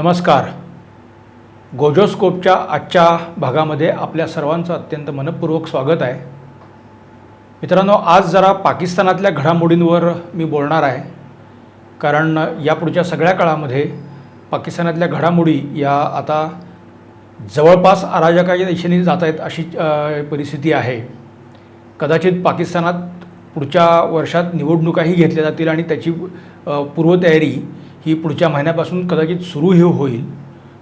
नमस्कार. गोजोस्कोपच्या आजच्या भागामध्ये आपल्या सर्वांचं अत्यंत मनपूर्वक स्वागत आहे. मित्रांनो, आज जरा पाकिस्तानातल्या घडामोडींवर मी बोलणार आहे, कारण यापुढच्या सगळ्या काळामध्ये पाकिस्तानातल्या घडामोडी या आता जवळपास अराजकाच्या दिशेने जात आहेत अशी परिस्थिती आहे. कदाचित पाकिस्तानात पुढच्या वर्षात निवडणुकाही घेतल्या जातील आणि त्याची पूर्वतयारी ही पुढच्या महिन्यापासून कदाचित सुरूही होईल.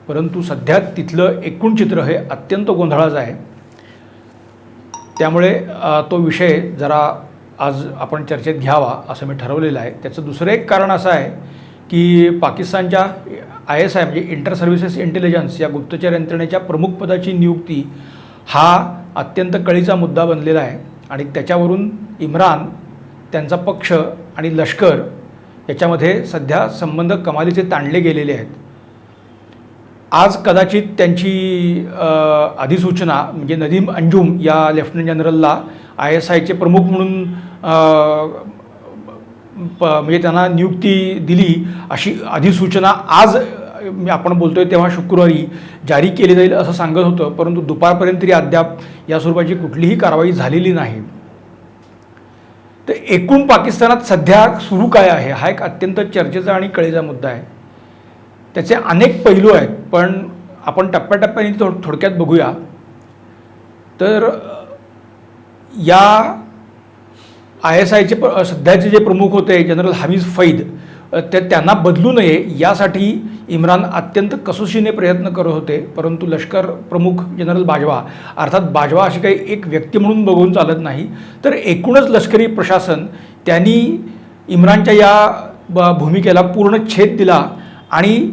परंतु सध्या तिथलं एकूण चित्र हे अत्यंत गोंधळाचं आहे. त्यामुळे तो विषय जरा आज आपण चर्चेत घ्यावा असं मी ठरवलेलं आहे. त्याचं दुसरं एक कारण असं आहे की पाकिस्तानच्या ISI म्हणजे इंटर सर्व्हिसेस इंटेलिजन्स या गुप्तचर यंत्रणेच्या प्रमुखपदाची नियुक्ती हा अत्यंत कळीचा मुद्दा बनलेला आहे आणि त्याच्यावरून इम्रान, त्यांचा पक्ष आणि लष्कर याच्यामध्ये सध्या संबंध कमालीचे ताणले गेलेले आहेत. आज कदाचित त्यांची अधिसूचना म्हणजे नदीम अंजुम या लेफ्टनंट जनरलला ISIचे प्रमुख म्हणून म्हणजे त्यांना नियुक्ती दिली अशी अधिसूचना आज आपण बोलतोय तेव्हा शुक्रवारी जारी केली जाईल असं सांगत होतं. परंतु दुपारपर्यंत तरी अद्याप या स्वरूपाची कुठलीही कारवाई झालेली नाही. तर एकूण पाकिस्तानात सध्या सुरू काय आहे हा एक अत्यंत चर्चेचा आणि कळीचा मुद्दा आहे. त्याचे अनेक पैलू आहेत, पण आपण टप्प्याटप्प्याने थोडक्यात बघूया. तर या ISIचे सध्याचे जे प्रमुख होते जनरल हमीद फैद, त्यांना बदलू नये यासाठी इम्रान अत्यंत कसोशीने प्रयत्न करत होते. परंतु लष्कर प्रमुख जनरल बाजवा, अर्थात बाजवा अशी काही एक व्यक्ती म्हणून बघून चालत नाही, तर एकूणच लष्करी प्रशासन त्यांनी इम्रानच्या या भूमिकेला पूर्ण छेद दिला आणि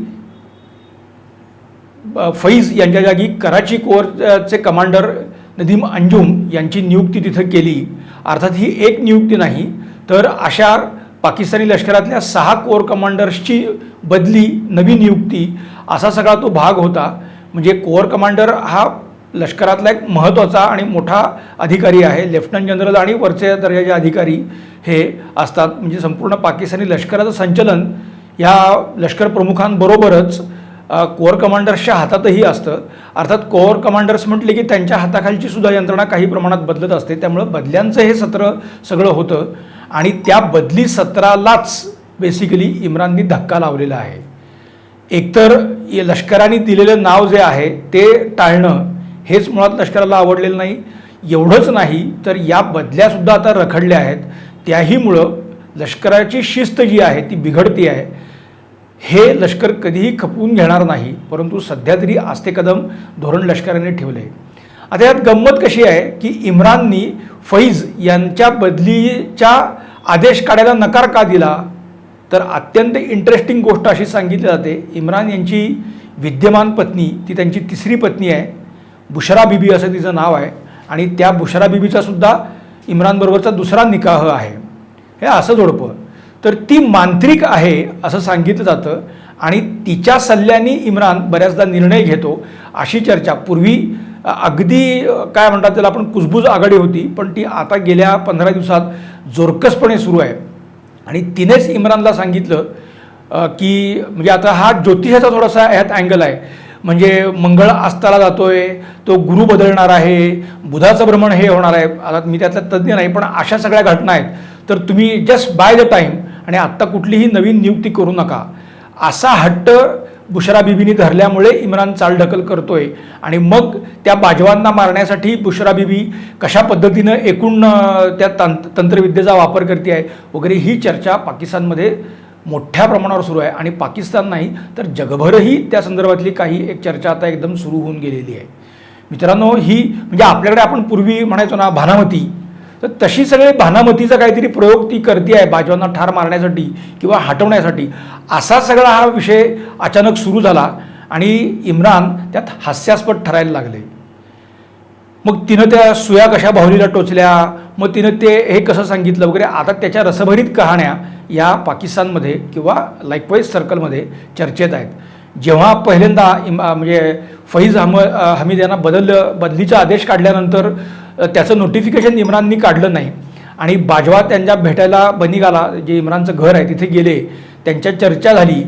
फैज यांच्या जागी कराची कोअरचे कमांडर नदीम अंजुम यांची नियुक्ती तिथं केली. अर्थात ही एक नियुक्ती नाही, तर अशा पाकिस्तानी लष्करातल्या 6 कोअर कमांडर्सची बदली, नवी नियुक्ती असा सगळा तो भाग होता. म्हणजे कोअर कमांडर हा लष्करातला एक महत्त्वाचा आणि मोठा अधिकारी आहे. लेफ्टनंट जनरल आणि वरच्या दर्जाचे अधिकारी हे असतात. म्हणजे संपूर्ण पाकिस्तानी लष्कराचं संचलन ह्या लष्कर प्रमुखांबरोबरच कोअर कमांडर्सच्या हातातही असतं. अर्थात कोअर कमांडर्स म्हटले की त्यांच्या हाताखालची सुद्धा यंत्रणा काही प्रमाणात बदलत असते. त्यामुळं बदल्यांचं हे सत्र सगळं होतं आणि त्या बदली सत्रालाच बेसिकली इम्राननी धक्का लावलेला आहे. एकतर लष्कराने दिलेलं नाव जे आहे ते टाळणं हेच मुळात लष्कराला आवडलेलं नाही. एवढंच नाही तर या बदल्यासुद्धा आता रखडल्या आहेत. त्याहीमुळं लष्कराची शिस्त जी आहे ती बिघडती आहे. हे लष्कर कधीही खपवून घेणार नाही, परंतु सध्या तरी आस्ते कदम धोरण लष्कराने ठेवले. आता यात गंमत कशी आहे की इम्राननी फैज यांच्या बदलीचा आदेश काढायला नकार का दिला, तर अत्यंत इंटरेस्टिंग गोष्ट अशी सांगितली जाते. इम्रान यांची विद्यमान पत्नी, ती त्यांची तिसरी पत्नी आहे, बुशरा बीबी असं तिचं नाव आहे आणि त्या बुशरा बीबीचा सुद्धा इम्रानबरोबरचा दुसरा निकाह आहे. हे असं जोडपं. तर ती मांत्रिक आहे असं सांगितलं जातं आणि तिच्या सल्ल्याने इम्रान बऱ्याचदा निर्णय घेतो अशी चर्चा पूर्वी अगदी काय म्हणतात त्याला आपण कुजबूज आघाडी होती, पण ती आता गेल्या 15 दिवसात जोरकसपणे सुरू आहे. आणि तिनेच इम्रानला सांगितलं की म्हणजे आता हा ज्योतिषाचा थोडासा ह्यात अँगल आहे. म्हणजे मंगळ अस्ताला जातोय, तो गुरु बदलणार आहे, बुधाचं भ्रमण हे होणार आहे. आता मी त्यातला तज्ज्ञ नाही, पण अशा सगळ्या घटना आहेत. तर तुम्ही जस्ट बाय द टाईम आणि आत्ता कुठलीही नवीन नियुक्ती करू नका असा हट्ट बुशरा बीबीनी धरल्यामुळे इम्रान चालढकल करतोय. आणि मग त्या बाजवांना मारण्यासाठी बुशरा बीबी कशा पद्धतीनं एकूण त्या तंत्रविद्येचा वापर करते आहे वगैरे ही चर्चा पाकिस्तानमध्ये मोठ्या प्रमाणावर सुरू आहे. आणि पाकिस्तान नाही तर जगभरही त्या संदर्भातली काही एक चर्चा आता एकदम सुरू होऊन गेलेली आहे. मित्रांनो, ही म्हणजे आपल्याकडे आपण पूर्वी म्हणायचो ना भानामती, तर तशी सगळे भानामतीचा काहीतरी प्रयोग ती करते आहे बाजवांना ठार मारण्यासाठी किंवा हटवण्यासाठी. असा सगळा हा विषय अचानक सुरू झाला आणि इम्रान त्यात हास्यास्पद ठरायला लागले. मग तिनं त्या सुया कशा बाहुलीला टोचल्या, मग तिनं ते हे कसं सांगितलं वगैरे. आता त्याच्या रसभरीत कहाण्या या पाकिस्तानमध्ये किंवा लाईकवाईज सर्कलमध्ये चर्चेत आहेत. जेव्हा पहिल्यांदा म्हणजे फैज हमीद यांना बदलीचा आदेश काढल्यानंतर त्याचं नोटिफिकेशन इम्राननी काढलं नाही आणि बाजवा त्यांच्या भेटायला बनिगाला जे इम्रानचं घर आहे तिथे गेले, त्यांच्या चर्चा झाली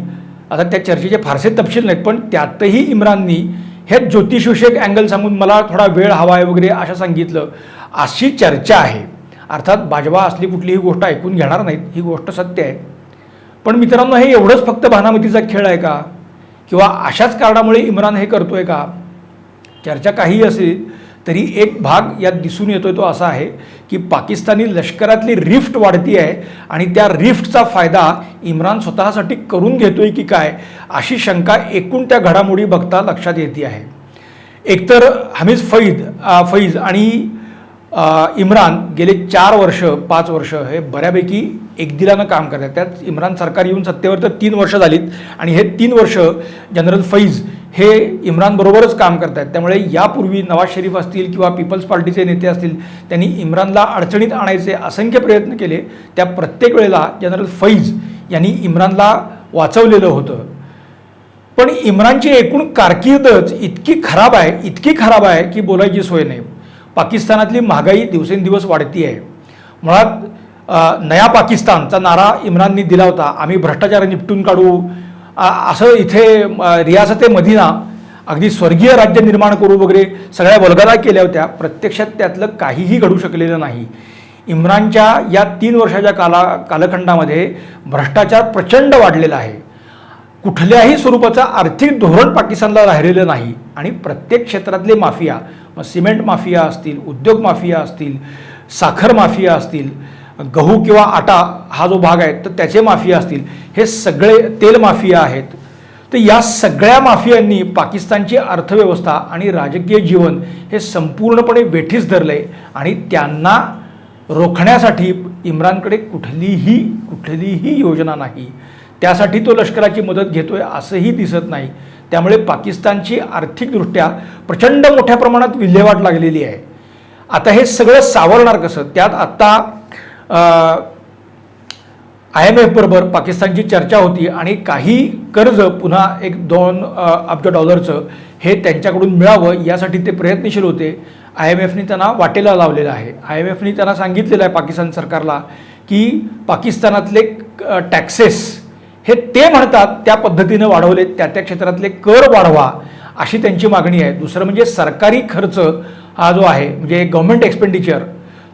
आता त्या चर्चेचे फारसे तपशील नाहीत, पण त्यातही इम्राननी हे ज्योतिषविषयक अँगल सांगून मला थोडा वेळ हवा आहे वगैरे असं सांगितलं, अशी चर्चा आहे. अर्थात बाजवा असली कुठलीही गोष्ट ऐकून घेणार नाहीत, ही गोष्ट सत्य आहे. पण मित्रांनो, हे एवढंच फक्त भानामतीचा खेळ आहे का, किंवा अशाच कारणामुळे इम्रान हे करतोय का? चर्चा काही असेल तरी एक भाग यात दिसून येतोय तो असा आहे की पाकिस्तानी लष्करातली रिफ्ट वाढती आहे आणि त्या रिफ्टचा फायदा इम्रान स्वतःसाठी करून घेतोय की काय, अशी शंका एकूण त्या घडामोडी बघता लक्षात येते आहे. एकतर हमीद फैज आणि इम्रान गेले 4 वर्ष 5 वर्ष हे बऱ्यापैकी एकदिलानं काम करतात. त्यात इम्रान सरकार येऊन सत्तेवर तर 3 वर्ष झालीत आणि हे 3 वर्ष जनरल फैज हे इम्रान बरोबरच काम करतात. त्यामुळे यापूर्वी नवाज शरीफ असतील किंवा पीपल्स पार्टीचे नेते असतील, त्यांनी इम्रानला अडचणीत आणायचे असंख्य प्रयत्न केले. त्या प्रत्येक वेळेला जनरल फैज यांनी इम्रानला वाचवलेलं होतं. पण इम्रानची एकूण कारकीर्दच इतकी खराब आहे की बोलायची सोय नाही. पाकिस्तानातली महागाई दिवसेंदिवस वाढती आहे. मुळात नया पाकिस्तानचा नारा इम्राननी दिला होता, आम्ही भ्रष्टाचार निपटून काढू, असं इथे रियासते मदिना अगदी स्वर्गीय राज्य निर्माण करू वगैरे सगळ्या वल्गना केल्या होत्या. प्रत्यक्षात त्यातलं काहीही घडू शकलेलं नाही. इम्रानच्या या 3 वर्षाच्या कालखंडामध्ये भ्रष्टाचार प्रचंड वाढलेला आहे. कुठल्याही स्वरूपाचं आर्थिक धोरण पाकिस्तानला राहिलेलं नाही आणि प्रत्येक क्षेत्रातले माफिया, मग सिमेंट माफिया असतील, उद्योग माफिया असतील, साखर माफिया असतील, गहू किंवा आटा हा जो भाग आहे तर त्याचे माफिया असतील, हे सगळे तेल माफिया आहेत. तर या सगळ्या माफियांनी पाकिस्तानची अर्थव्यवस्था आणि राजकीय जीवन हे संपूर्णपणे वेठीस धरले आणि त्यांना रोखण्यासाठी इम्रानकडे कुठलीही योजना नाही. त्यासाठी तो लष्कराची मदत घेतोय असंही दिसत नाही. त्यामुळे पाकिस्तानची आर्थिकदृष्ट्या प्रचंड मोठ्या प्रमाणात विल्हेवाट लागलेली आहे. आता हे सगळं सावरणार कसं? त्यात आत्ता IMF बरोबर पाकिस्तानची चर्चा होती आणि काही कर्ज पुन्हा 1-2 अब्ज डॉलरचं हे त्यांच्याकडून मिळावं यासाठी ते प्रयत्नशील होते. IMFनी त्यांना वाटेला लावलेलं आहे. IMFनी त्यांना सांगितलेलं आहे पाकिस्तान सरकारला की पाकिस्तानातले टॅक्सेस हे ते म्हणतात त्या पद्धतीनं वाढवले, त्या क्षेत्रातले कर वाढवा अशी त्यांची मागणी आहे. दुसरं म्हणजे सरकारी खर्च हा जो आहे म्हणजे गव्हर्नमेंट एक्सपेंडिचर,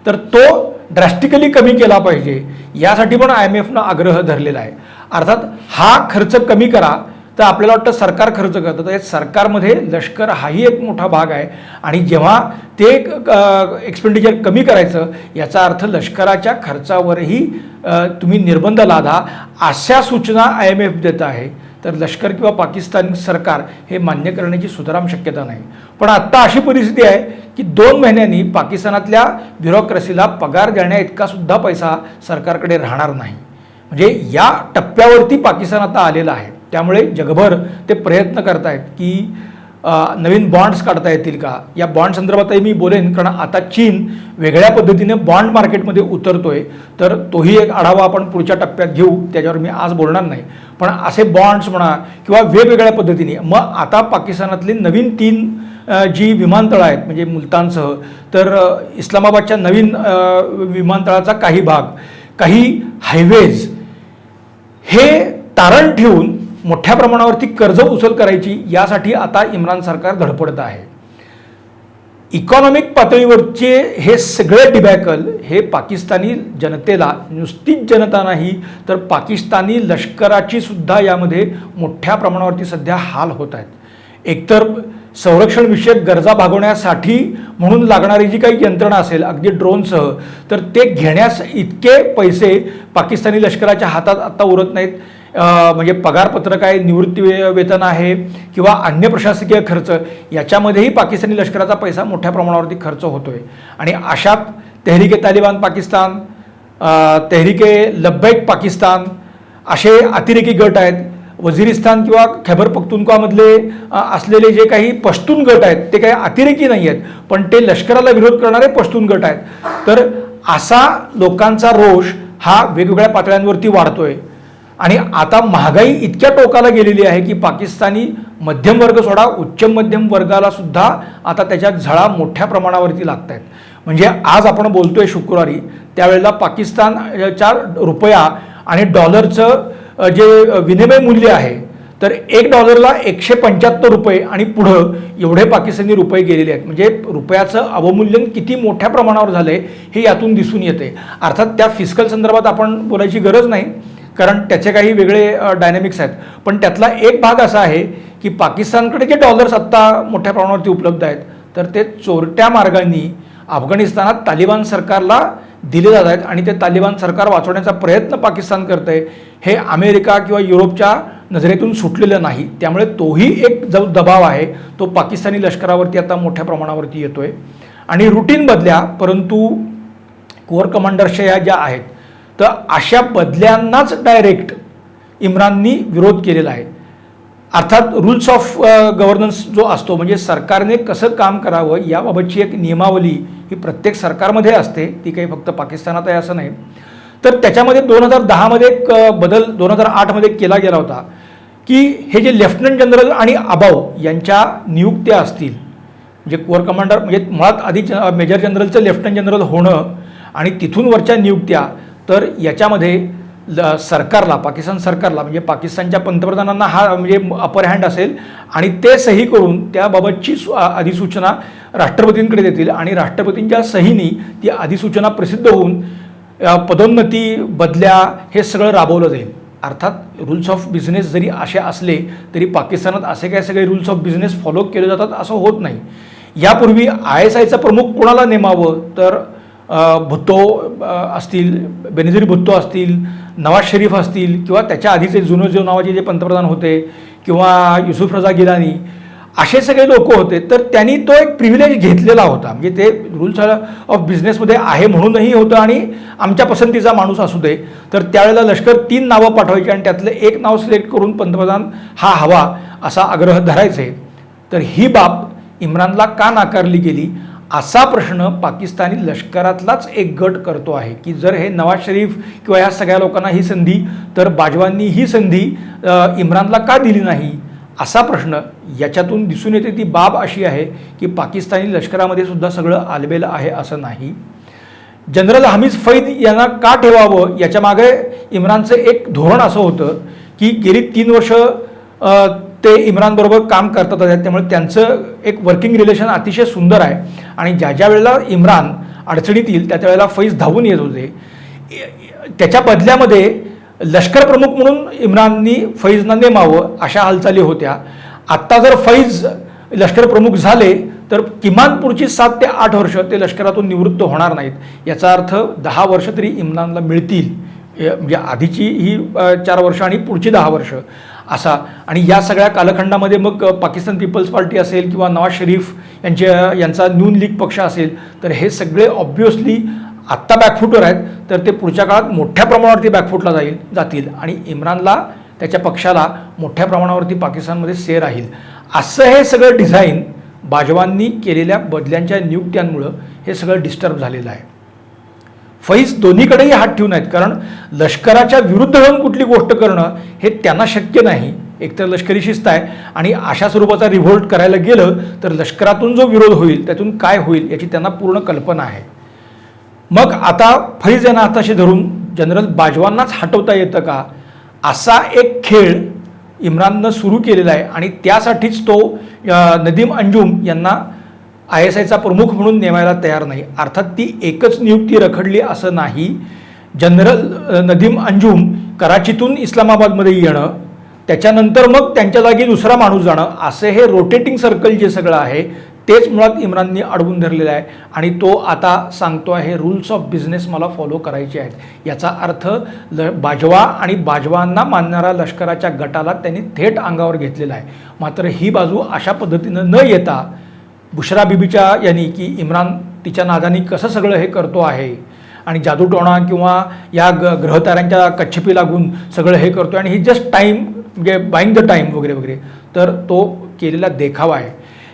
तर तो ड्रॅस्टिकली कमी केला पाहिजे यासाठी पण IMFनं आग्रह धरलेला आहे. अर्थात हा खर्च कमी करा तर आपल्याला वाटतं सरकार खर्च करतं, तर सरकारमध्ये लष्कर हाही एक मोठा भाग आहे आणि जेव्हा ते एक्सपेंडिचर कमी करायचं याचा अर्थ लष्कराच्या खर्चावरही तुम्ही निर्बंध लादा अशा सूचना IMF देत आहे. तर लष्कर किंवा पाकिस्तान सरकार हे मान्य करण्याची सुतराम शक्यता नाही. पण आत्ता अशी परिस्थिती आहे की 2 महिन्यांनी पाकिस्तानातल्या ब्युरोक्रसीला पगार देण्या इतका सुद्धा पैसा सरकारकडे राहणार नाही. म्हणजे या टप्प्यावरती पाकिस्तान आता आलेला आहे. त्यामुळे जगभर ते प्रयत्न करतायत की नवीन बॉन्ड्स काढता येतील का. या बॉन्ड संदर्भातही मी बोलेन, कारण आता चीन वेगळ्या पद्धतीने बॉन्ड मार्केटमध्ये उतरतोय. तर तोही एक आढावा आपण पुढच्या टप्प्यात घेऊ, त्याच्यावर मी आज बोलणार नाही. पण असे बॉन्ड्स म्हणा किंवा वेगवेगळ्या पद्धतीने मग आता पाकिस्तानातली नवीन 3 जी विमानतळं आहेत म्हणजे मुलतानसह, तर इस्लामाबादच्या नवीन विमानतळाचा काही भाग, काही हायवेज हे तारण ठेवून मोठ्या प्रमाणावरती कर्ज उचल करायची यासाठी आता इम्रान सरकार धडपडत आहे. इकॉनॉमिक पातळीवरचे हे सगळे डिबॅकल हे पाकिस्तानी जनतेला, नुसतीच जनता नाही तर पाकिस्तानी लष्कराची सुद्धा यामध्ये मोठ्या प्रमाणावरती सध्या हाल होत आहेत. एकतर संरक्षण विषयक गरजा भागवण्यासाठी म्हणून लागणारी जी काही यंत्रणा असेल अगदी ड्रोनसह, तर ते घेण्यास इतके पैसे पाकिस्तानी लष्कराच्या हातात आत्ता उरत नाहीत. म्हणजे पगारपत्रक आहे, निवृत्ती वेतन आहे किंवा अन्य प्रशासकीय खर्च, याच्यामध्येही पाकिस्तानी लष्कराचा पैसा मोठ्या प्रमाणावरती खर्च होतोय. आणि अशात तेहरीके तालिबान पाकिस्तान, तेहरीके लब्बैक पाकिस्तान असे अतिरेकी गट आहेत. वझिरिस्तान किंवा खैबर पख्तूनख्वामधले असलेले जे काही पश्तून गट आहेत ते काही अतिरेकी नाही आहेत, पण ते लष्कराला विरोध करणारे पश्तून गट आहेत. तर असा लोकांचा रोष हा वेगवेगळ्या पातळ्यांवरती वाढतोय. आणि आता महागाई इतक्या टोकाला गेलेली आहे की पाकिस्तानी मध्यम वर्ग सोडा, उच्च मध्यम वर्गाला सुद्धा आता त्याच्या झळा मोठ्या प्रमाणावरती लागत आहेत. म्हणजे आज आपण बोलतोय शुक्रवारी, त्यावेळेला पाकिस्तानच्या रुपया आणि डॉलरचं जे विनिमय मूल्य आहे तर $1 175 रुपये आणि पुढं एवढे पाकिस्तानी रुपये गेलेले आहेत. म्हणजे रुपयाचं अवमूल्यन किती मोठ्या प्रमाणावर झालं आहे हे यातून दिसून येते. अर्थात त्या फिस्कल संदर्भात आपण बोलायची गरज नाही, कारण त्याचे काही वेगळे डायनॅमिक्स आहेत. पण त्यातला एक भाग असा आहे की पाकिस्तानकडे जे डॉलर्स आत्ता मोठ्या प्रमाणावरती उपलब्ध आहेत तर ते चोरट्या मार्गांनी अफगाणिस्तानात तालिबान सरकारला दिले जात आहेत आणि ते तालिबान सरकार वाचवण्याचा प्रयत्न पाकिस्तान करत आहे. हे अमेरिका किंवा युरोपच्या नजरेतून सुटलेलं नाही. त्यामुळे तोही एक जो दबाव आहे तो पाकिस्तानी लष्करावरती आता मोठ्या प्रमाणावरती येतोय. आणि रुटीन बदल्या, परंतु कोर कमांडर्सच्या या ज्या आहेत तर अशा बदल्यांनाच डायरेक्ट इम्राननी विरोध केलेला आहे. अर्थात रूल्स ऑफ गव्हर्नन्स जो असतो, म्हणजे सरकारने कसं काम करावं याबाबतची एक नियमावली ही प्रत्येक सरकारमध्ये असते, ती काही फक्त पाकिस्तानात आहे असं नाही. तर त्याच्यामध्ये 2010मध्ये एक बदल 2008मध्ये केला गेला होता की हे जे लेफ्टनंट जनरल आणि अबाव यांच्या नियुक्त्या असतील, म्हणजे कोर कमांडर म्हणजे मुळात आधी मेजर जनरलचं लेफ्टनंट जनरल होणं आणि तिथून वरच्या नियुक्त्या, तर याच्यामध्ये सरकारला, पाकिस्तान सरकारला म्हणजे पाकिस्तानच्या पंतप्रधानांना हा म्हणजे अपर हँड असेल आणि ते सही करून त्याबाबतची अधिसूचना राष्ट्रपतींकडे देतील आणि राष्ट्रपतींच्या सहीनी ती अधिसूचना प्रसिद्ध होऊन पदोन्नती, बदल्या हे सगळं राबवलं जाईल. अर्थात रूल्स ऑफ बिझनेस जरी असे असले तरी पाकिस्तानात असे काय सगळे रूल्स ऑफ बिझनेस फॉलो केले जातात असं होत नाही. यापूर्वी ISIचा प्रमुख कोणाला नेमावं तर भुत्तो असतील, बेनझीर भुत्तो असतील, नवाज शरीफ असतील किंवा त्याच्या आधीचे जुनो नावाचे जे पंतप्रधान होते किंवा युसुफ रजा गिलानी, असे सगळे लोक होते. तर त्यांनी तो एक प्रिव्हिलेज घेतलेला होता. म्हणजे ते रूल्स ऑफ बिझनेसमध्ये आहे म्हणूनही होतं आणि आमच्या पसंतीचा माणूस असू दे. तर त्यावेळेला लष्कर 3 नावं पाठवायची आणि त्यातलं एक नाव सिलेक्ट करून पंतप्रधान हा हवा असा आग्रह धरायचे. तर ही बाब इम्रानला का नाकारली गेली असा प्रश्न पाकिस्तानी लष्करातलाच एक गट करतो आहे की जर हे नवाज शरीफ किंवा या सगळ्या लोकांना ही संधी, तर बाजवांनी ही संधी इम्रानला का दिली नाही असा प्रश्न याच्यातून दिसून येते. ती बाब अशी आहे की पाकिस्तानी लष्करामध्ये सुद्धा सगळं आलबेल आहे असं नाही. जनरल हमीद फैद यांना का ठेवावं याच्यामागे इम्रानचं एक धोरण असं होतं की गेली 3 वर्ष ते इम्रानबरोबर काम करतात आहेत, त्यामुळे त्यांचं एक वर्किंग रिलेशन अतिशय सुंदर आहे आणि ज्या वेळेला इम्रान अडचणीत येईल त्या त्यावेळेला फैज धावून येत होते. त्याच्या बदल्यामध्ये लष्कर प्रमुख म्हणून इम्राननी फैजना नेमावं अशा हालचाली होत्या. आत्ता जर फैज लष्कर प्रमुख झाले तर किमान पुढची 7 ते 8 वर्ष ते लष्करातून निवृत्त होणार नाहीत. याचा अर्थ 10 वर्ष तरी इम्रानला मिळतील, म्हणजे आधीची ही 4 वर्ष आणि पुढची 10 वर्ष असा. आणि या सगळ्या कालखंडामध्ये मग पाकिस्तान पीपल्स पार्टी असेल किंवा नवाज शरीफ यांचा नून लीग पक्ष असेल तर हे सगळे ऑब्व्हियसली आत्ता बॅकफूटवर आहेत, तर ते पुढच्या काळात मोठ्या प्रमाणावरती बॅकफूटला जातील आणि इम्रानला, त्याच्या पक्षाला मोठ्या प्रमाणावरती पाकिस्तानमध्ये से राहील. असं हे सगळं डिझाईन बाजवांनी केलेल्या बदल्यांच्या नियुक्त्यांमुळं हे सगळं डिस्टर्ब झालेलं आहे. फैज दोन्हीकडेही हात ठेवून आहेत, कारण लष्कराच्या विरुद्ध जाऊन कुठली गोष्ट करणं हे त्यांना शक्य नाही. एकतर लष्करी शिस्त आहे आणि अशा स्वरूपाचा रिव्होल्ट करायला गेलं तर लष्करातून जो विरोध होईल त्यातून काय होईल याची त्यांना पूर्ण कल्पना आहे. मग आता फैज यांना हाताशी धरून जनरल बाजवांनाच हटवता येतं का असा एक खेळ इम्राननं सुरू केलेला आहे आणि त्यासाठीच तो नदीम अंजुम यांना ISIचा प्रमुख म्हणून नेमायला तयार नाही. अर्थात ती एकच नियुक्ती रखडली असं नाही. जनरल नदीम अंजुम कराचीतून इस्लामाबादमध्ये येणं, त्याच्यानंतर मग त्यांच्या जागी दुसरा माणूस जाणं, असं हे रोटेटिंग सर्कल जे सगळं आहे तेच मुळात इम्राननी अडवून धरलेलं आहे आणि तो आता सांगतो आहे रूल्स ऑफ बिझनेस मला फॉलो करायचे आहेत. याचा अर्थ बाजवा आणि बाजवांना मानणाऱ्या लष्कराच्या गटाला त्यांनी थेट अंगावर घेतलेला आहे. मात्र ही बाजू अशा पद्धतीनं न येता बुशरा बीबीच्या यांनी की इम्रान तिच्या नादानी कसं सगळं हे करतो आहे आणि जादूटोणा किंवा या ग्रहताऱ्यांच्या कच्छपी लागून सगळं हे करतो आणि ही जस्ट टाईम म्हणजे बाईंग द टाईम वगैरे वगैरे, तर तो केलेला देखावा आहे.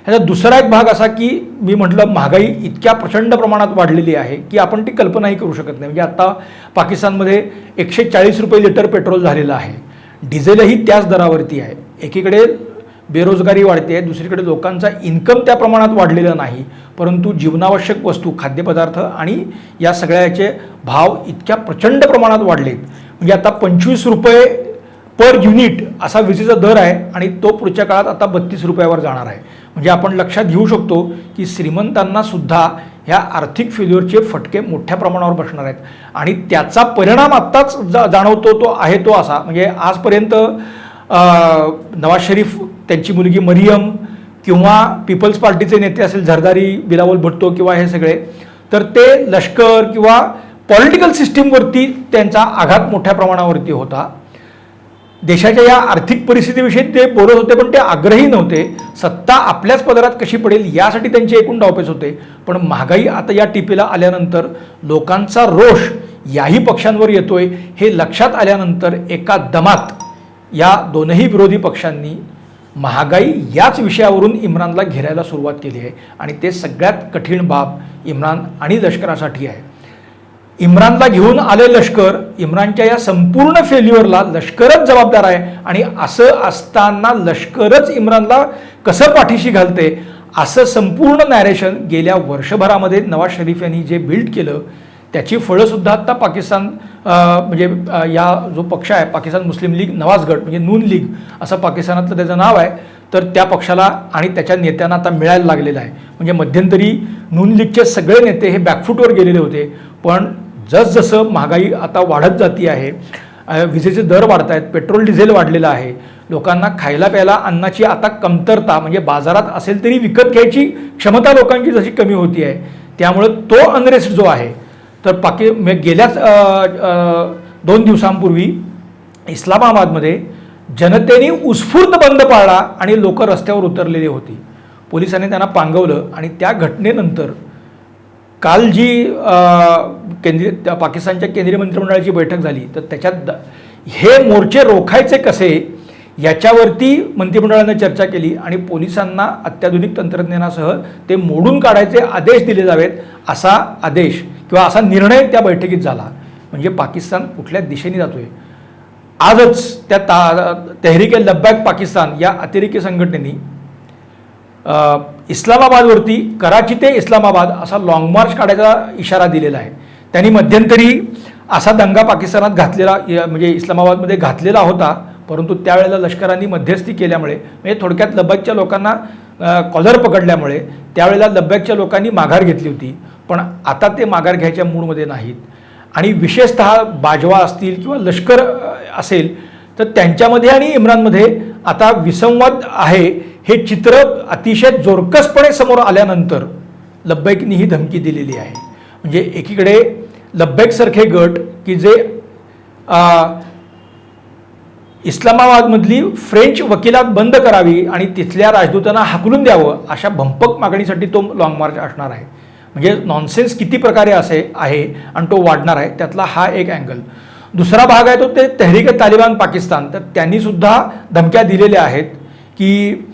ह्याचा दुसरा एक भाग असा की मी म्हटलं महागाई इतक्या प्रचंड प्रमाणात वाढलेली आहे की आपण ती कल्पनाही करू शकत नाही. म्हणजे आत्ता पाकिस्तानमध्ये 140 रुपये लिटर पेट्रोल झालेलं आहे, डिझेलही त्याच दरावरती आहे. एकीकडे बेरोजगारी वाढते आहे, दुसरीकडे लोकांचा इन्कम त्या प्रमाणात वाढलेला नाही, परंतु जीवनावश्यक वस्तू, खाद्यपदार्थ आणि या सगळ्याचे भाव इतक्या प्रचंड प्रमाणात वाढलेत. म्हणजे आता 25 रुपये पर युनिट असा विजेचा दर आहे आणि तो पुढच्या काळात आता 32 रुपयावर जाणार आहे. म्हणजे आपण लक्षात घेऊ शकतो की श्रीमंतांना सुद्धा ह्या आर्थिक फेल्युअरचे फटके मोठ्या प्रमाणावर बसणार आहेत आणि त्याचा परिणाम आत्ताच जाणवतो तो आहे तो असा. म्हणजे आजपर्यंत नवाज शरीफ, त्यांची मुलगी मरियम किंवा पीपल्स पार्टीचे नेते असेल झरदारी, बिलावल भुट्टो किंवा हे सगळे, तर ते लष्कर किंवा पॉलिटिकल सिस्टीमवरती त्यांचा आघात मोठ्या प्रमाणावरती होता. देशाच्या या आर्थिक परिस्थितीविषयी ते बोलत होते पण ते आग्रही नव्हते. सत्ता आपल्याच पदरात कशी पडेल यासाठी त्यांचे एकूण डावपेच होते. पण महागाई आता या टिपेला आल्यानंतर लोकांचा रोष याही पक्षांवर येतोय हे लक्षात आल्यानंतर एका दमात या दोनही विरोधी पक्षांनी महागाई याच विषयावरून इम्रानला घेरायला सुरुवात केली आहे आणि ते सगळ्यात कठीण बाब इम्रान आणि लष्करासाठी आहे. इम्रानला घेऊन आले लष्कर, इम्रानच्या या संपूर्ण फेल्युअरला लष्करच जबाबदार आहे आणि असं असताना लष्करच इम्रानला कसं पाठीशी घालते असं संपूर्ण नॅरेशन गेल्या वर्षभरामध्ये नवाज शरीफ यांनी जे बिल्ड केलं त्याची फळंसुद्धा आत्ता पाकिस्तान म्हणजे या जो पक्ष आहे पाकिस्तान मुस्लिम लीग नवाज गट म्हणजे नून लीग असं पाकिस्तानातलं त्याचं नाव आहे, तर त्या पक्षाला आणि त्याच्या नेत्यांना आता मिळायला लागलेलं आहे. म्हणजे मध्यंतरी नून लीगचे सगळे नेते हे बॅकफूटवर गेलेले होते, पण जसजसं महागाई आता वाढत जाती आहे, विजेचे दर वाढत आहेत, पेट्रोल डिझेल वाढलेलं आहे, लोकांना खायला प्यायला अन्नाची आता कमतरता म्हणजे बाजारात असेल तरी विकत घ्यायची क्षमता लोकांची जशी कमी होती आहे, त्यामुळं तो अनरेस्ट जो आहे तर गेल्याच 2 दिवसांपूर्वी इस्लामाबादमध्ये जनतेने उत्स्फूर्त बंद पाळला आणि लोक रस्त्यावर उतरलेली होती. पोलिसांनी त्यांना पांगवलं आणि त्या घटनेनंतर काल जी पाकिस्तानच्या केंद्रीय मंत्रिमंडळाची बैठक झाली तर त्याच्यात हे मोर्चे रोखायचे कसे याच्यावरती मंत्रिमंडळाने चर्चा केली आणि पोलिसांना अत्याधुनिक तंत्रज्ञानासह ते मोडून काढायचे आदेश दिले जावेत असा आदेश किंवा असा निर्णय त्या बैठकीत झाला. म्हणजे पाकिस्तान कुठल्या दिशेने जातोय. आजच त्या तेहरीके लब्बैक पाकिस्तान या अतिरेकी संघटनेने इस्लामाबादवरती कराची ते इस्लामाबाद असा लाँग मार्च काढायचा इशारा दिलेला आहे. त्यांनी मध्यंतरी असा दंगा पाकिस्तानात घातलेला म्हणजे इस्लामाबादमध्ये घातलेला होता, परंतु त्यावेळेला लष्करांनी मध्यस्थी केल्यामुळे म्हणजे थोडक्यात लब्बैकच्या लोकांना कॉलर पकडल्यामुळे त्यावेळेला लब्बैकच्या लोकांनी माघार घेतली होती. पण आता ते माघार घ्यायच्या मूडमध्ये नाहीत आणि विशेषतः बाजवा असतील किंवा लष्कर असेल तर त्यांच्यामध्ये आणि इम्रानमध्ये आता विसंवाद आहे हे चित्र अतिशय जोरकसपणे समोर आल्यानंतर लब्बैकनी ही धमकी दिलेली आहे. म्हणजे एकीकडे लब्बैकसारखे गट की जे इस्लामाबादमधली फ्रेंच वकिलात बंद करावी आणि तिथल्या राजदूतांना हाकलून द्यावं अशा भंपक मागणीसाठी तो लाँग मार्च असणार आहे. म्हणजे नॉनसेन्स किती प्रकारे आहे आणि तो वाढणार आहे त्यातला हा एक अँगल. दुसरा भाग आहे तो ते तेहरीके तालिबान पाकिस्तान, तर त्यांनी सुद्धा धमक्या दिलेल्या आहेत की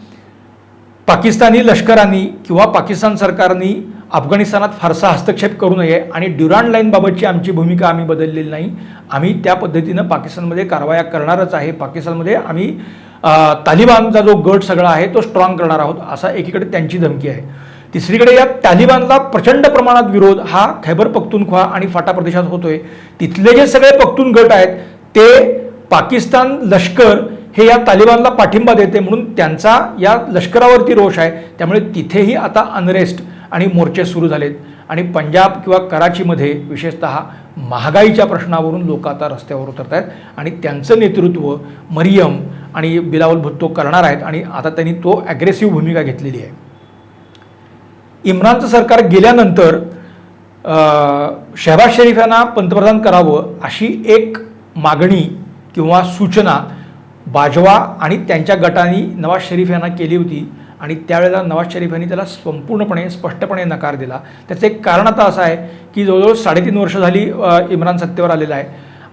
पाकिस्तानी लष्करांनी किंवा पाकिस्तान सरकारनी अफगाणिस्तानात फारसा हस्तक्षेप करू नये आणि ड्युरांड लाईनबाबतची आमची भूमिका आम्ही बदललेली नाही, आम्ही त्या पद्धतीनं पाकिस्तानमध्ये कारवाया करणारच आहे, पाकिस्तानमध्ये आम्ही तालिबानचा जो गट सगळा आहे तो स्ट्रॉंग करणार आहोत असा एकीकडे त्यांची धमकी आहे. तिसरीकडे या तालिबानला प्रचंड प्रमाणात विरोध हा खैबर पख्तूनख्वा आणि फाटा प्रदेशात होतोय. तिथले जे सगळे पख्तून गट आहेत ते पाकिस्तान लष्कर हे या तालिबानला पाठिंबा देते म्हणून त्यांचा या लष्करावरती रोष आहे. त्यामुळे तिथेही आता अनरेस्ट आणि मोर्चे सुरू झालेत आणि पंजाब किंवा कराचीमध्ये विशेषतः महागाईच्या प्रश्नावरून लोक आता रस्त्यावर उतरत आहेत आणि त्यांचं नेतृत्व मरियम आणि बिलावल भुट्टो करणार आहेत आणि आता त्यांनी तो ॲग्रेसिव्ह भूमिका घेतलेली आहे. इम्रानचं सरकार गेल्यानंतर शहबाज शरीफ यांना पंतप्रधान करावं अशी एक मागणी किंवा सूचना बाजवा आणि त्यांच्या गटाने नवाज शरीफ यांना केली होती आणि त्यावेळेला नवाज शरीफ यांनी त्याला संपूर्णपणे स्पष्टपणे नकार दिला. त्याचं एक कारण आता असं आहे की जवळजवळ 3.5 वर्ष झाली इम्रान सत्तेवर आलेला आहे.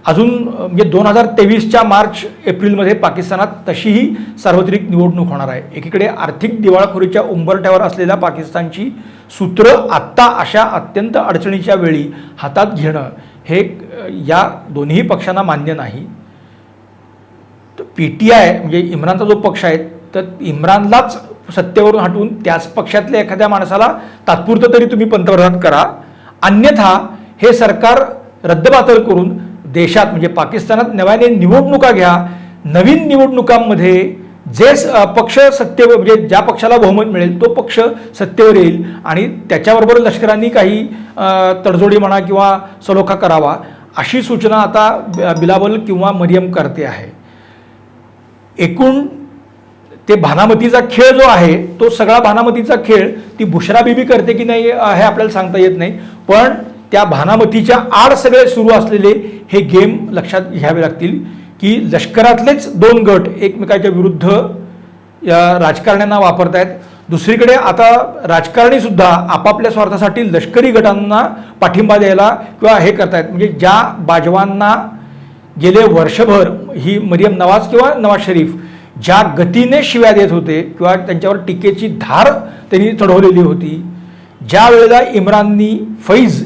अजून म्हणजे 2023च्या मार्च एप्रिलमध्ये पाकिस्तानात तशीही सार्वत्रिक निवडणूक होणार आहे. एकीकडे आर्थिक दिवाळखोरीच्या उंबरठ्यावर असलेल्या पाकिस्तानची सूत्र आत्ता अशा अत्यंत अडचणीच्या वेळी हातात घेणं हे या दोन्ही पक्षांना मान्य नाही. PTI म्हणजे इम्रानचा जो पक्ष आहे तर इम्रानलाच सत्तेवरून हटवून त्याच पक्षातल्या एखाद्या माणसाला तात्पुरतं तरी तुम्ही पंतप्रधान करा, अन्यथा हे सरकार रद्दबातल करून देशात म्हणजे पाकिस्तानात नव्याने निवडणुका घ्या, नवीन निवडणुकांमध्ये जे पक्ष सत्तेवर म्हणजे ज्या पक्षाला बहुमत मिळेल तो पक्ष सत्तेवर येईल आणि त्याच्याबरोबर लष्करांनी काही तडजोडी म्हणा किंवा सलोखा करावा अशी सूचना आता बिलावल किंवा मरियम करते आहे. एकूण ते भानामतीचा खेळ जो आहे तो सगळा भानामतीचा खेळ ती बुशरा बीबी करते की नाही हे आपल्याला सांगता येत नाही, पण त्या भानामतीच्या आड सगळे सुरू असलेले हे गेम लक्षात घ्यावे लागतील की लष्करातलेच दोन गट एकमेकाच्या विरुद्ध राजकारण्यांना वापरतायत. दुसरीकडे आता राजकारणीसुद्धा आपापल्या स्वार्थासाठी लष्करी गटांना पाठिंबा द्यायला किंवा हे करतायत. म्हणजे ज्या बाजवांना गेले वर्षभर ही मरियम नवाज किंवा नवाज शरीफ ज्या गतीने शिव्या देत होते किंवा त्यांच्यावर टीकेची धार त्यांनी चढवलेली होती, ज्या वेळेला इम्राननी फैज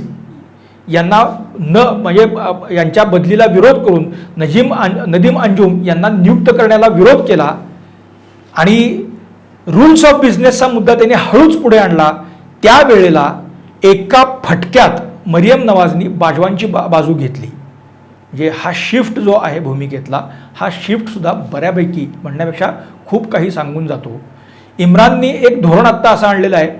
यांना म्हणजे यांच्या बदलीला विरोध करून नदीम अंजुम यांना नियुक्त करण्याला विरोध केला आणि रूल्स ऑफ बिझनेसचा मुद्दा त्यांनी हळूच पुढे आणला, त्यावेळेला एका फटक्यात मरियम नवाजनी बाजवांची बाजू घेतली. म्हणजे हा शिफ्ट जो आहे भूमिकेतला हा शिफ्टसुद्धा बऱ्यापैकी म्हणण्यापेक्षा खूप काही सांगून जातो. इम्राननी एक धोरण आत्ता असं आणलेलं आहे,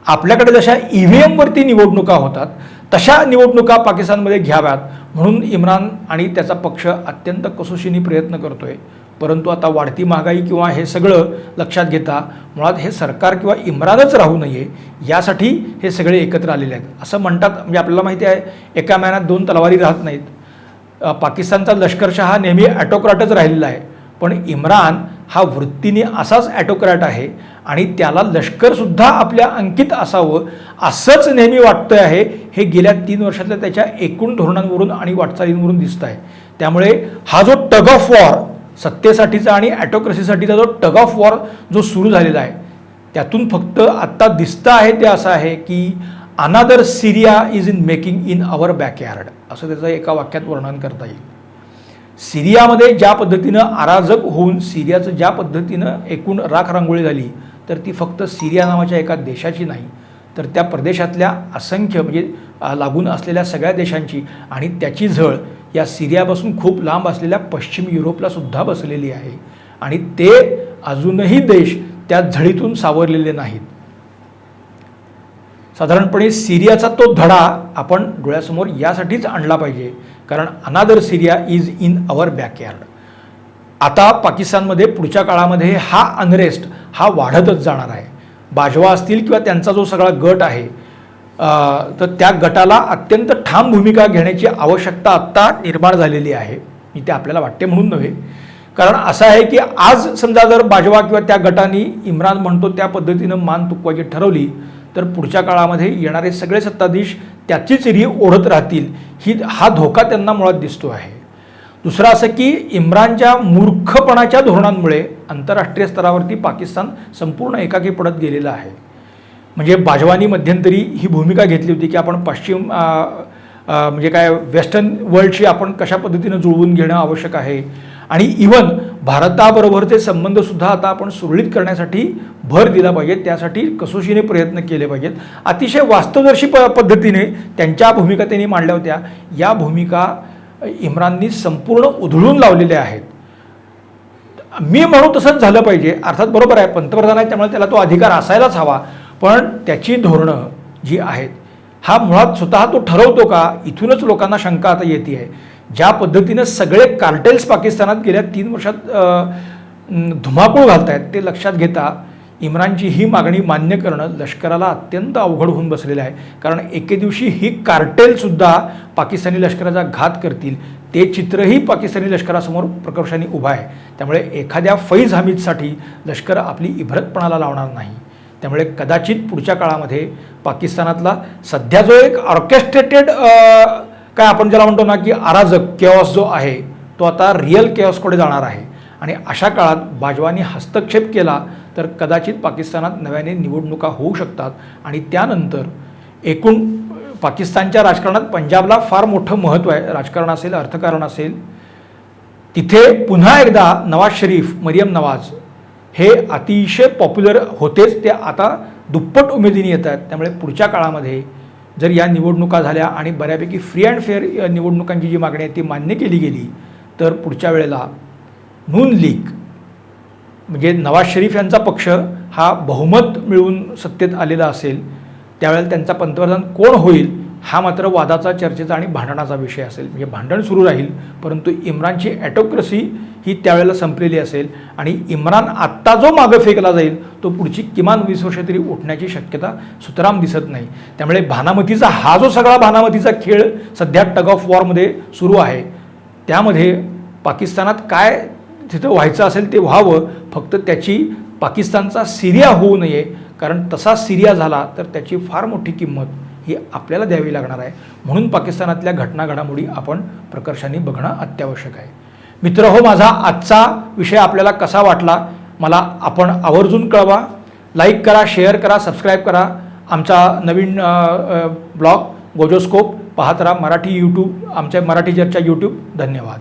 आपल्याकडे जशा EVM वरती निवडणुका होतात तशा निवडणुका पाकिस्तानमध्ये घ्याव्यात म्हणून इम्रान आणि त्याचा पक्ष अत्यंत कसोशीने प्रयत्न करतोय. परंतु आता वाढती महागाई किंवा हे सगळं लक्षात घेता मुळात हे सरकार किंवा इम्रानच राहू नये यासाठी हे सगळे एकत्र आलेले आहेत असं म्हणतात. म्हणजे आपल्याला माहिती आहे एका महिन्यात दोन तलवारी राहत नाहीत. पाकिस्तानचा लष्करशाह नेहमी ॲटोक्रॅटच राहिलेला आहे, पण इम्रान हा वृत्तीने असाच ॲटोक्रॅट आहे आणि त्याला लष्करसुद्धा आपल्या अंकित असावं असंच नेहमी वाटतं आहे. हे गेल्या 3 वर्षातल्या त्याच्या एकूण धोरणांवरून आणि वाटचालींवरून दिसत आहे. त्यामुळे हा जो टग ऑफ वॉर सत्तेसाठीचा आणि ॲटोक्रसीसाठीचा जो टग ऑफ वॉर जो सुरू झालेला आहे त्यातून फक्त आत्ता दिसतं आहे ते असं आहे की another Syria is in making in our backyard असं त्याचं एका वाक्यात वर्णन करता येईल. सिरियामध्ये ज्या पद्धतीनं अराजक होऊन सिरियाचं ज्या पद्धतीनं एकूण राखरांगोळी झाली तर ती फक्त सिरिया नावाच्या एका देशाची नाही तर त्या प्रदेशातल्या असंख्य म्हणजे लागून असलेल्या सगळ्या देशांची आणि त्याची झळ या सिरियापासून खूप लांब असलेल्या पश्चिम युरोपला सुद्धा बसलेली आहे आणि ते अजूनही देश त्या झळीतून सावरलेले नाहीत. साधारणपणे सिरियाचा तो धडा आपण डोळ्यासमोर यासाठीच आणला पाहिजे कारण अनादर Syria is in our backyard. आता पाकिस्तानमध्ये पुढच्या काळामध्ये हा अनरेस्ट हा वाढतच जाणार आहे. बाजवा असतील किंवा त्यांचा जो सगळा गट आहे तर त्या गटाला अत्यंत ठाम भूमिका घेण्याची आवश्यकता आत्ता निर्माण झालेली आहे. मी ते आपल्याला वाटते म्हणून नव्हे, कारण असं आहे की आज समजा जर बाजवा किंवा त्या गटाने इम्रान म्हणतो त्या पद्धतीनं मान तुकवायची ठरवली तर पुढच्या काळामध्ये येणारे सगळे सत्ताधीश त्याचीच री ओढत राहतील हा धोका त्यांना मुळात दिसतो आहे. दुसरं असं की इम्रानच्या मूर्खपणाच्या धोरणांमुळे आंतरराष्ट्रीय स्तरावरती पाकिस्तान संपूर्ण एकाकी पडत गेलेला आहे. म्हणजे बाजवानी मध्यंतरी ही भूमिका घेतली होती की आपण पश्चिम म्हणजे काय वेस्टर्न वर्ल्डशी आपण कशा पद्धतीनं जुळवून घेणं आवश्यक आहे आणि इवन भारताबरोबरचे संबंधसुद्धा आता आपण सुरळीत करण्यासाठी भर दिला पाहिजे, त्यासाठी कसोशीने प्रयत्न केले पाहिजेत. अतिशय वास्तवदर्शी पद्धतीने त्यांच्या भूमिका त्यांनी मांडल्या होत्या. या भूमिका इम्राननी संपूर्ण उधळून लावलेल्या आहेत. मी म्हणू तसंच झालं पाहिजे, अर्थात बरोबर आहे पंतप्रधान आहे त्यामुळे त्याला तो अधिकार असायलाच हवा, पण त्याची धोरणं जी आहेत हा मुळात स्वतः तो ठरवतो का इथूनच लोकांना शंका आता येते आहे. ज्या पद्धतीनं सगळे कार्टेल्स पाकिस्तानात गेल्या 3 वर्षात धुमाकूळ घालत आहेत ते लक्षात घेता इम्रानची ही मागणी मान्य करणं लष्कराला अत्यंत अवघड होऊन बसलेलं आहे. कारण एके दिवशी ही कार्टेलसुद्धा पाकिस्तानी लष्कराचा घात करतील ते चित्रही पाकिस्तानी लष्करासमोर प्रकर्षाने उभं आहे. त्यामुळे एखाद्या फैज हमीदसाठी लष्कर आपली इभ्रतपणाला लावणार नाही. त्यामुळे कदाचित पुढच्या काळामध्ये पाकिस्तानातला सध्या जो एक ऑर्केस्ट्रेटेड काय आपण ज्याला म्हणतो ना की अराजक केऑस जो आहे तो आता रिअल केऑसकडे जाणार आहे आणि अशा काळात बाजवानी हस्तक्षेप केला तर कदाचित पाकिस्तानात नव्याने निवडणुका होऊ शकतात आणि त्यानंतर एकूण पाकिस्तानच्या राजकारणात पंजाबला फार मोठं महत्त्व आहे. राजकारण असेल अर्थकारण असेल तिथे पुन्हा एकदा नवाज शरीफ मरियम नवाज हे अतिशय पॉप्युलर होतेच, ते आता दुप्पट उमेदीने येत आहेत. त्यामुळे पुढच्या काळामध्ये जर या निवडणुका झाल्या आणि बऱ्यापैकी फ्री अँड फेअर निवडणुकांची जी मागणी आहे ती मान्य केली गेली तर पुढच्या वेळेला नून लीग म्हणजे नवाज शरीफ यांचा पक्ष हा बहुमत मिळवून सत्तेत आलेला असेल, त्यावेळेला त्यांचा पंतप्रधान कोण होईल हा मात्र वादाचा, चर्चेचा आणि भांडणाचा विषय असेल. म्हणजे भांडण सुरू राहील, परंतु इम्रानची ॲटोक्रेसी ही त्यावेळेला संपलेली असेल आणि इम्रान आत्ता जो मागं फेकला जाईल तो पुढची किमान 20 वर्ष तरी उठण्याची शक्यता सुतराम दिसत नाही. त्यामुळे भानामतीचा हा जो सगळा भानामतीचा खेळ सध्या टग ऑफ वॉरमध्ये सुरू आहे, त्यामध्ये पाकिस्तानात काय तिथं व्हायचं असेल ते व्हावं, फक्त त्याची पाकिस्तानचा सिरिया होऊ नये, कारण तसा सिरिया झाला तर त्याची फार मोठी किंमत ही आपल्याला द्यावी लागणार आहे. म्हणून पाकिस्तानातल्या घडामोडी आपण प्रकर्षाने बघणं अत्यावश्यक आहे. मित्र हो, माझा आजचा विषय आपल्याला कसा वाटला मला आपण आवर्जून कळवा. लाईक करा, शेअर करा, सबस्क्राईब करा. आमचा नवीन ब्लॉग गोजोस्कोप पाहत राहा. मराठी यूट्यूब, आमच्या मराठी चर्चा यूट्यूब. धन्यवाद.